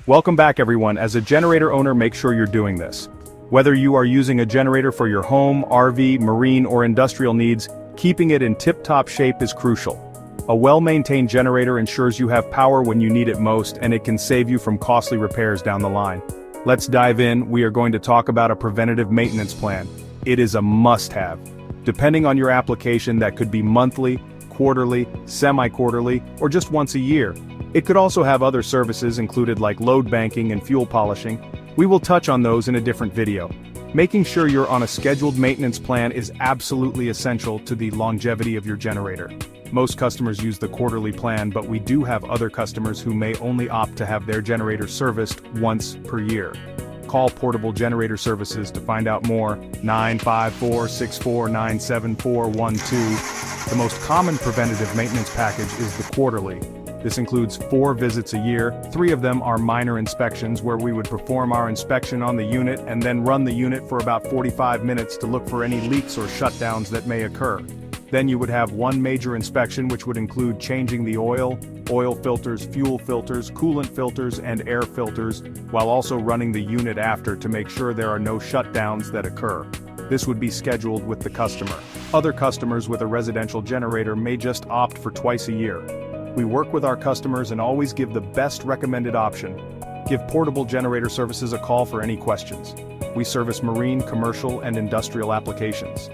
Welcome back everyone. As a generator owner, make sure you're doing this. Whether you are using a generator for your home, RV, marine, or industrial needs, keeping it in tip-top shape is crucial. A well-maintained generator ensures you have power when you need it most, and it can save you from costly repairs down the line. Let's dive in. We are going to talk about a preventative maintenance plan. It is a must-have. Depending on your application, that could be monthly, quarterly, semi-quarterly, or just once a year. It could also have other services included like load banking and fuel polishing. We will touch on those in a different video. Making sure you're on a scheduled maintenance plan is absolutely essential to the longevity of your generator. Most customers use the quarterly plan, but we do have other customers who may only opt to have their generator serviced once per year. Call Portable Generator Services to find out more, 954-649-7412. The most common preventative maintenance package is the quarterly. This includes 4 visits a year. 3 of them are minor inspections where we would perform our inspection on the unit and then run the unit for about 45 minutes to look for any leaks or shutdowns that may occur. Then you would have 1 major inspection which would include changing the oil filters, fuel filters, coolant filters, and air filters, while also running the unit after to make sure there are no shutdowns that occur. This would be scheduled with the customer. Other customers with a residential generator may just opt for twice a year. We work with our customers and always give the best recommended option. Give Portable Generator Services a call for any questions. We service marine, commercial, and industrial applications.